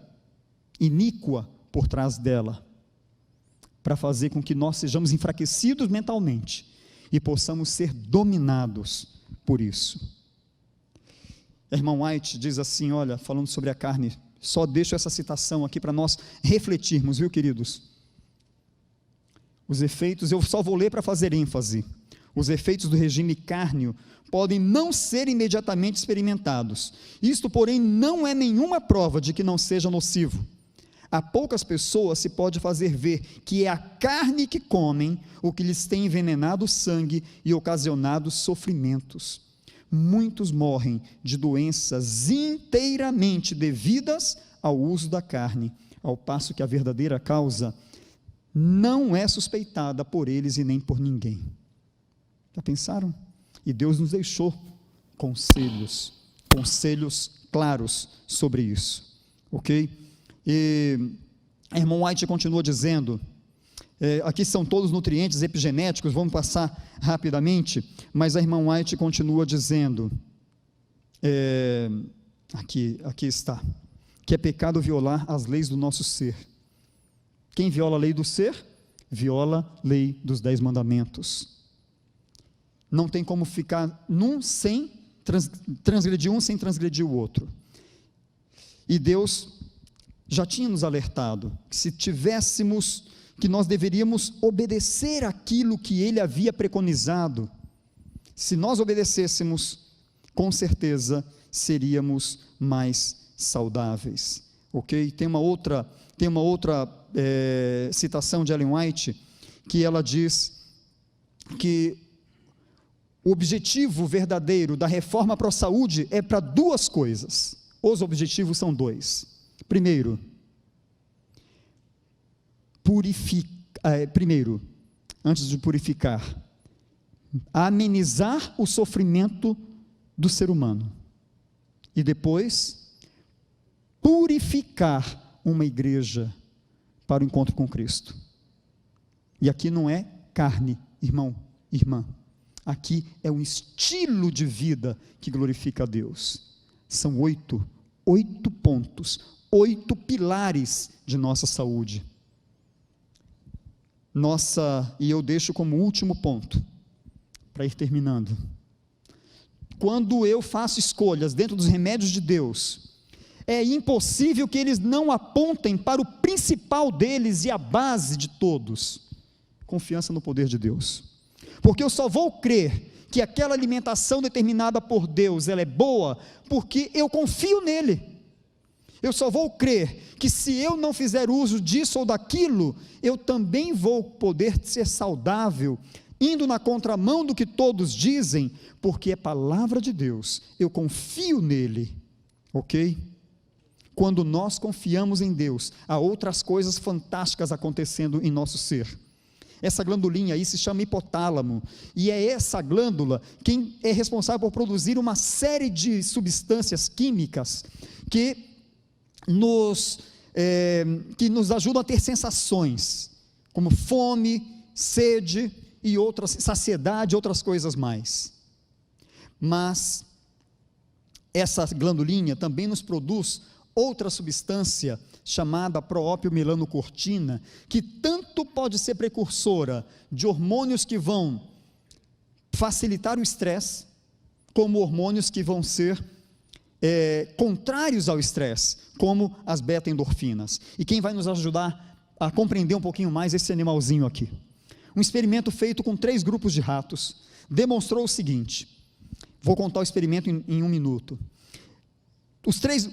Speaker 1: iníqua por trás dela, para fazer com que nós sejamos enfraquecidos mentalmente, e possamos ser dominados por isso. A irmã White diz assim, olha, falando sobre a carne, só deixo essa citação aqui para nós refletirmos, viu, queridos? Os efeitos, eu só vou ler para fazer ênfase. Os efeitos do regime cárneo podem não ser imediatamente experimentados. Isto, porém, não é nenhuma prova de que não seja nocivo. A poucas pessoas se pode fazer ver que é a carne que comem o que lhes tem envenenado o sangue e ocasionado sofrimentos. Muitos morrem de doenças inteiramente devidas ao uso da carne, ao passo que a verdadeira causa não é suspeitada por eles e nem por ninguém. Já pensaram? E Deus nos deixou conselhos claros sobre isso, ok? E a irmã White continua dizendo, aqui são todos nutrientes epigenéticos, vamos passar rapidamente, mas a irmã White continua dizendo, aqui está, que é pecado violar as leis do nosso ser. Quem viola a lei do ser, viola a lei dos 10 mandamentos. Não tem como ficar sem transgredir um sem transgredir o outro. E Deus já tinha nos alertado, que nós deveríamos obedecer aquilo que Ele havia preconizado. Se nós obedecêssemos, com certeza seríamos mais saudáveis, ok? Tem uma outra citação de Ellen White, que ela diz que o objetivo verdadeiro da reforma para a saúde é para duas coisas. Os objetivos são dois. Primeiro, antes de purificar, amenizar o sofrimento do ser humano, e depois, purificar uma igreja para o encontro com Cristo. E aqui não é carne, irmão, irmã, aqui é um estilo de vida que glorifica a Deus. São 8 pontos, 8 pilares de nossa saúde. E eu deixo como último ponto, para ir terminando. Quando eu faço escolhas dentro dos remédios de Deus, é impossível que eles não apontem para o principal deles e a base de todos: confiança no poder de Deus. Porque eu só vou crer que aquela alimentação determinada por Deus, ela é boa, porque eu confio nele. Eu só vou crer que se eu não fizer uso disso ou daquilo, eu também vou poder ser saudável, indo na contramão do que todos dizem, porque é palavra de Deus, eu confio nele, ok? quando nós confiamos em Deus, há outras coisas fantásticas acontecendo em nosso ser. Essa glandulinha aí se chama hipotálamo, e é essa glândula quem é responsável por produzir uma série de substâncias químicas que nos ajudam a ter sensações, como fome, sede e outras, saciedade, outras coisas mais. Mas essa glandulinha também nos produz outra substância chamada proópio-melanocortina, que tanto pode ser precursora de hormônios que vão facilitar o estresse, como hormônios que vão ser contrários ao estresse, como as beta-endorfinas. E quem vai nos ajudar a compreender um pouquinho mais esse animalzinho aqui? Um experimento feito com 3 grupos de ratos demonstrou o seguinte. Vou contar o experimento em 1 minuto.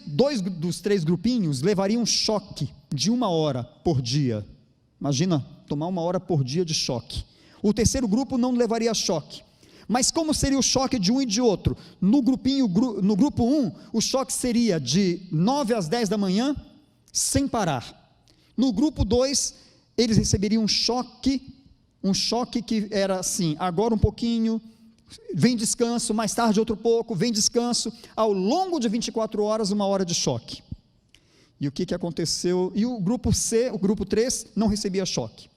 Speaker 1: Dois dos 3 grupinhos levariam um choque de 1 hora por dia. Imagina, tomar 1 hora por dia de choque. O terceiro grupo não levaria choque. Mas como seria o choque de um e de outro? No grupo 1, o choque seria de 9 às 10 da manhã, sem parar. No grupo 2, eles receberiam um choque que era assim, agora um pouquinho, vem descanso, mais tarde outro pouco, vem descanso, ao longo de 24 horas, 1 hora de choque. E o que aconteceu? E o grupo 3, não recebia choque.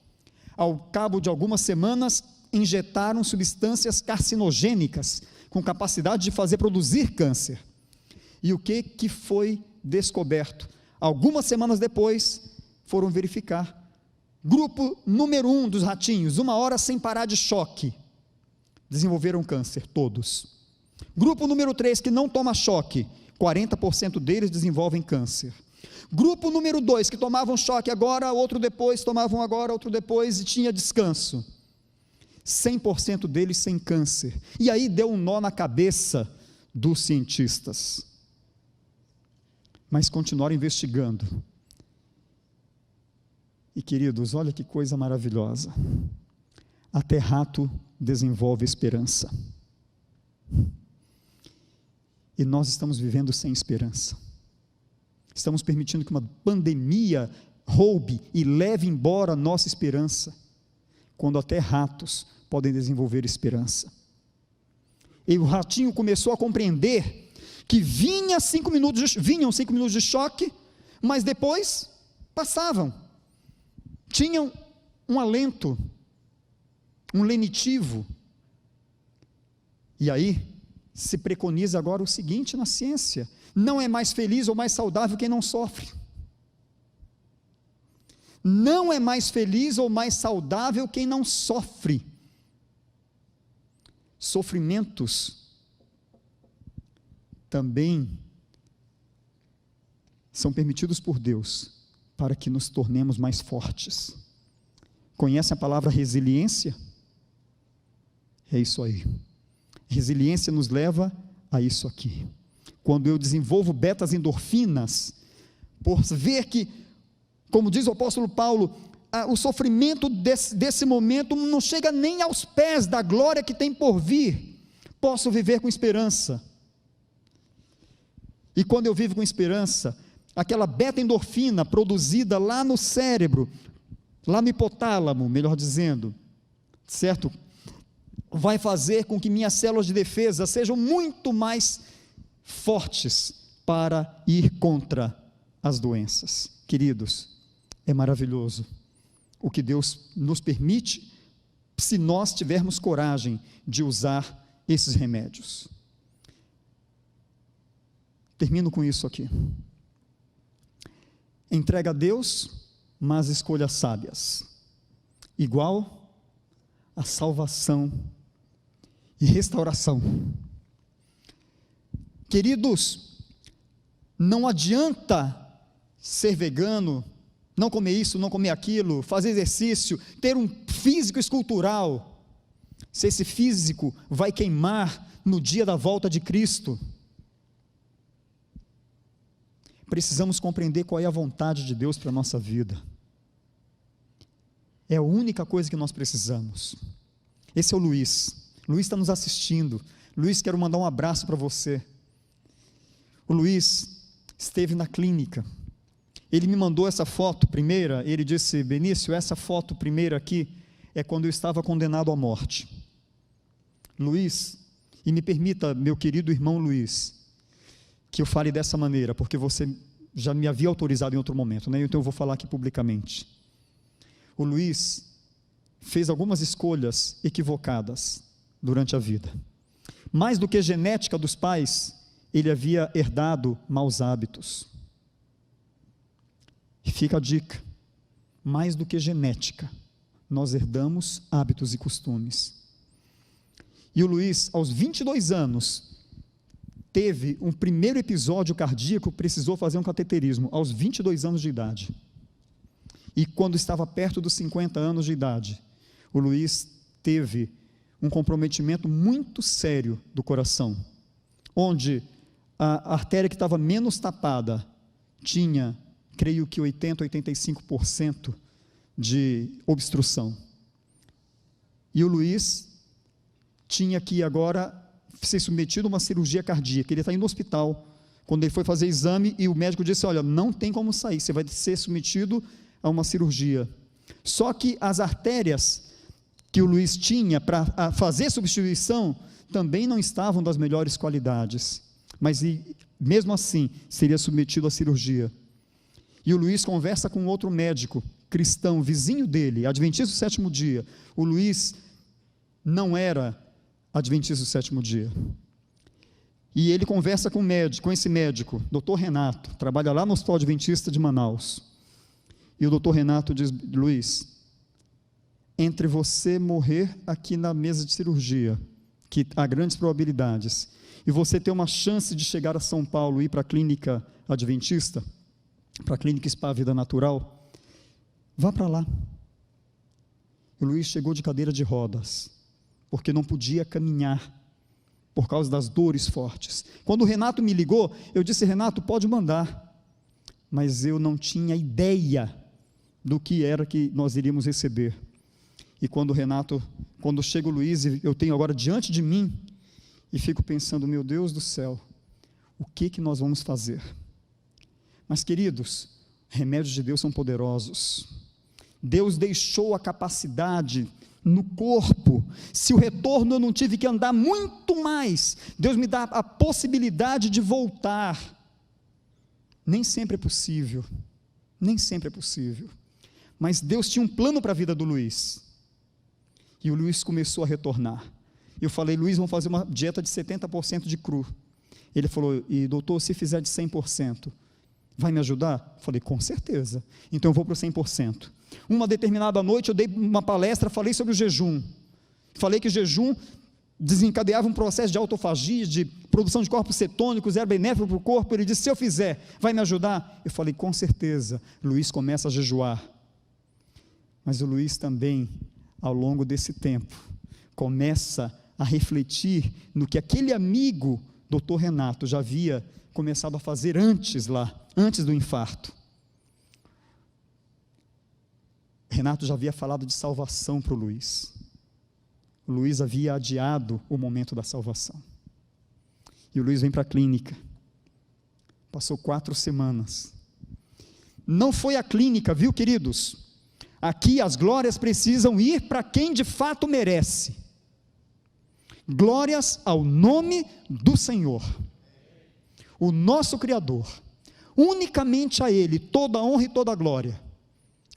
Speaker 1: Ao cabo de algumas semanas, injetaram substâncias carcinogênicas, com capacidade de produzir câncer. E o que foi descoberto? Algumas semanas depois, foram verificar. Grupo número 1 dos ratinhos, 1 hora sem parar de choque, desenvolveram câncer, todos. Grupo número 3, que não toma choque, 40% deles desenvolvem câncer. Grupo número 2, que tomavam choque agora, outro depois, tomavam agora, outro depois, e tinha descanso. 100% deles sem câncer. E aí deu um nó na cabeça dos cientistas. Mas continuaram investigando. E queridos, olha que coisa maravilhosa. Até rato desenvolve esperança. E nós estamos vivendo sem esperança. Estamos permitindo que uma pandemia roube e leve embora a nossa esperança, quando até ratos podem desenvolver esperança. E o ratinho começou a compreender que vinham 5 minutos de choque, mas depois passavam. Tinham um alento, um lenitivo. E aí se preconiza agora o seguinte na ciência: não é mais feliz ou mais saudável quem não sofre. Não é mais feliz ou mais saudável quem não sofre. Sofrimentos também são permitidos por Deus para que nos tornemos mais fortes. Conhece a palavra resiliência? É isso aí. Resiliência nos leva a isso aqui. Quando eu desenvolvo betas-endorfinas, por ver que, como diz o apóstolo Paulo, o sofrimento desse momento não chega nem aos pés da glória que tem por vir, posso viver com esperança. E quando eu vivo com esperança, aquela beta-endorfina produzida lá no cérebro, lá no hipotálamo, melhor dizendo, certo? Vai fazer com que minhas células de defesa sejam muito mais fortes para ir contra as doenças. Queridos, é maravilhoso o que Deus nos permite, se nós tivermos coragem de usar esses remédios. Termino com isso aqui. Entrega a Deus, mas escolhas sábias, igual a salvação e restauração. Queridos, não adianta ser vegano, não comer isso, não comer aquilo, fazer exercício, ter um físico escultural, se esse físico vai queimar no dia da volta de Cristo. Precisamos compreender qual é a vontade de Deus para a nossa vida. É a única coisa que nós precisamos. Esse é o Luiz. Luiz está nos assistindo. Luiz, quero mandar um abraço para você. O Luiz esteve na clínica. Ele me mandou essa foto primeira, ele disse: Benício, essa foto primeira aqui é quando eu estava condenado à morte. Luiz, e me permita, meu querido irmão Luiz, que eu fale dessa maneira, porque você já me havia autorizado em outro momento, né? Então eu vou falar aqui publicamente. O Luiz fez algumas escolhas equivocadas durante a vida. Mais do que genética dos pais, ele havia herdado maus hábitos. E fica a dica: mais do que genética, nós herdamos hábitos e costumes. E o Luiz, aos 22 anos, teve um primeiro episódio cardíaco, precisou fazer um cateterismo, aos 22 anos de idade. E quando estava perto dos 50 anos de idade, o Luiz teve um comprometimento muito sério do coração, onde a artéria que estava menos tapada tinha, creio que 80%, 85% de obstrução. E o Luiz tinha que agora ser submetido a uma cirurgia cardíaca. Ele está indo no hospital, quando ele foi fazer exame, e o médico disse: olha, não tem como sair, você vai ser submetido a uma cirurgia. Só que as artérias que o Luiz tinha para fazer substituição também não estavam das melhores qualidades, mas mesmo assim seria submetido à cirurgia. E o Luiz conversa com outro médico cristão, vizinho dele, adventista do sétimo dia. O Luiz não era adventista do sétimo dia. E ele conversa com esse médico, Dr. Renato, trabalha lá no Hospital Adventista de Manaus. E o Dr. Renato diz: Luiz, entre você morrer aqui na mesa de cirurgia, que há grandes probabilidades, e você ter uma chance de chegar a São Paulo e ir para a clínica adventista, para a clínica Spa Vida Natural, vá para lá. O Luiz chegou de cadeira de rodas, porque não podia caminhar, por causa das dores fortes. Quando o Renato me ligou, eu disse: Renato, pode mandar. Mas eu não tinha ideia do que era que nós iríamos receber. E quando chega o Luiz, eu tenho agora diante de mim, e fico pensando: meu Deus do céu, o que nós vamos fazer? Mas, queridos, remédios de Deus são poderosos. Deus deixou a capacidade no corpo. Se o retorno eu não tive que andar muito mais, Deus me dá a possibilidade de voltar. Nem sempre é possível, mas Deus tinha um plano para a vida do Luiz, e o Luiz começou a retornar. Eu falei: Luiz, vamos fazer uma dieta de 70% de cru. Ele falou: e doutor, se fizer de 100%, vai me ajudar? Eu falei: com certeza, então eu vou para o 100%. Uma determinada noite eu dei uma palestra, falei sobre o jejum, falei que o jejum desencadeava um processo de autofagia, de produção de corpos cetônicos, era benéfico para o corpo. Ele disse: se eu fizer, vai me ajudar? Eu falei: com certeza. Luiz começa a jejuar, mas o Luiz também, ao longo desse tempo, começa a refletir no que aquele amigo, Dr. Renato, já havia começado a fazer antes do infarto. Renato já havia falado de salvação para o Luiz. O Luiz havia adiado o momento da salvação. E o Luiz vem para a clínica. Passou 4 semanas. Não foi a clínica, viu, queridos? Aqui as glórias precisam ir para quem de fato merece. Glórias ao nome do Senhor, o nosso Criador. Unicamente a Ele toda a honra e toda a glória.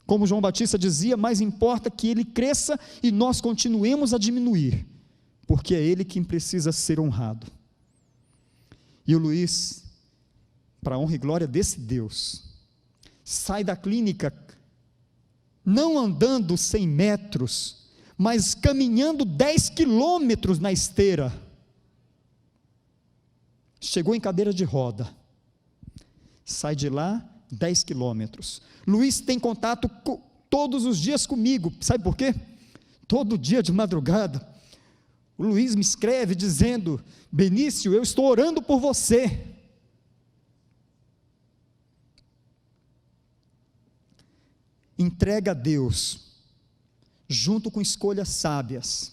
Speaker 1: Como João Batista dizia, mais importa que Ele cresça e nós continuemos a diminuir, porque é Ele quem precisa ser honrado. E o Luiz, para a honra e glória desse Deus, sai da clínica, não andando 100 metros, mas caminhando 10 quilômetros na esteira. Chegou em cadeira de roda, sai de lá 10 quilômetros. Luiz tem contato todos os dias comigo, sabe por quê? Todo dia de madrugada, o Luiz me escreve dizendo: Benício, eu estou orando por você. Entrega a Deus, junto com escolhas sábias,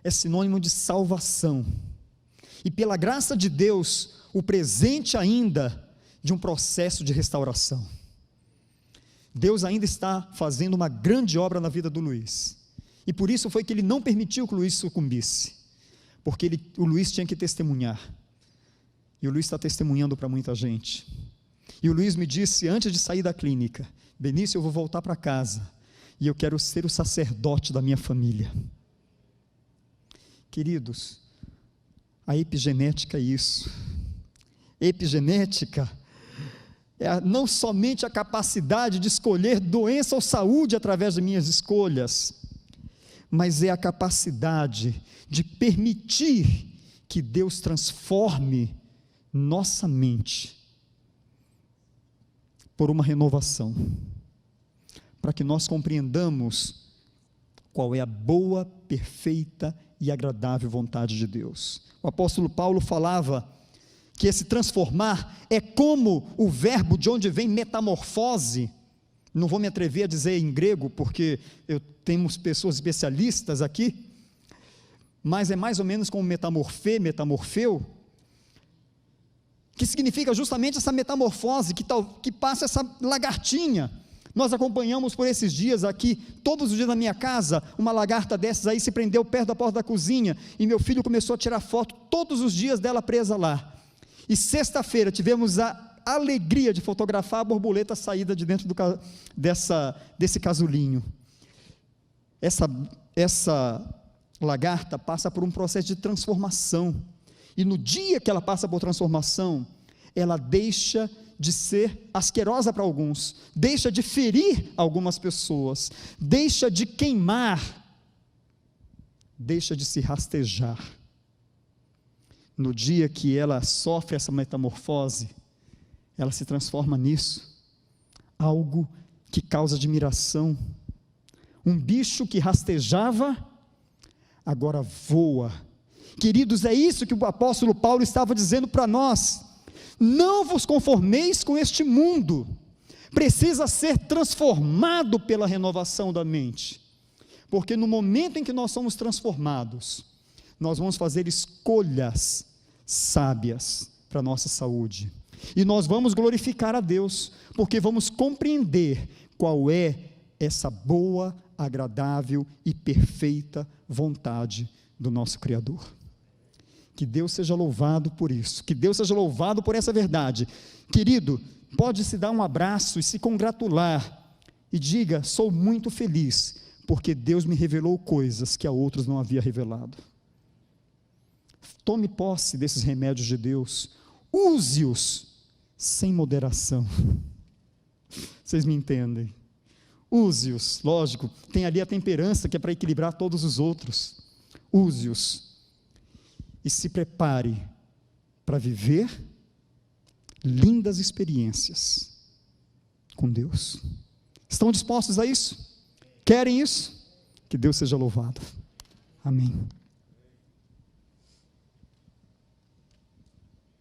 Speaker 1: é sinônimo de salvação. E pela graça de Deus, o presente ainda de um processo de restauração. Deus ainda está fazendo uma grande obra na vida do Luiz, e por isso foi que ele não permitiu que o Luiz sucumbisse, porque o Luiz tinha que testemunhar, e o Luiz está testemunhando para muita gente. E o Luiz me disse, antes de sair da clínica: Benício, eu vou voltar para casa, e eu quero ser o sacerdote da minha família. Queridos, a epigenética é isso. Epigenética é não somente a capacidade de escolher doença ou saúde através de minhas escolhas, mas é a capacidade de permitir que Deus transforme nossa mente por uma renovação, para que nós compreendamos qual é a boa, perfeita e agradável vontade de Deus. O apóstolo Paulo falava que esse transformar é como o verbo de onde vem metamorfose. Não vou me atrever a dizer em grego, porque temos pessoas especialistas aqui, mas é mais ou menos como metamorfeu, que significa justamente essa metamorfose, que passa essa lagartinha. Nós acompanhamos por esses dias aqui, todos os dias na minha casa, uma lagarta dessas aí se prendeu perto da porta da cozinha, e meu filho começou a tirar foto todos os dias dela presa lá. E sexta-feira tivemos a alegria de fotografar a borboleta saída de dentro desse casulinho. Essa lagarta passa por um processo de transformação, e no dia que ela passa por transformação, ela deixa de ser asquerosa para alguns, deixa de ferir algumas pessoas, deixa de queimar, deixa de se rastejar. No dia que ela sofre essa metamorfose, ela se transforma nisso, algo que causa admiração. Um bicho que rastejava, agora voa. Queridos, é isso que o apóstolo Paulo estava dizendo para nós: não vos conformeis com este mundo, precisa ser transformado pela renovação da mente, porque no momento em que nós somos transformados, nós vamos fazer escolhas sábias para a nossa saúde, e nós vamos glorificar a Deus, porque vamos compreender qual é essa boa, agradável e perfeita vontade do nosso Criador. Que Deus seja louvado por isso, que Deus seja louvado por essa verdade. Querido, pode se dar um abraço e se congratular, e diga: sou muito feliz, porque Deus me revelou coisas que a outros não havia revelado. Tome posse desses remédios de Deus, use-os sem moderação. Vocês me entendem? Use-os, lógico, tem ali a temperança que é para equilibrar todos os outros. Use-os e se prepare para viver lindas experiências com Deus. Estão dispostos a isso? Querem isso? Que Deus seja louvado. Amém.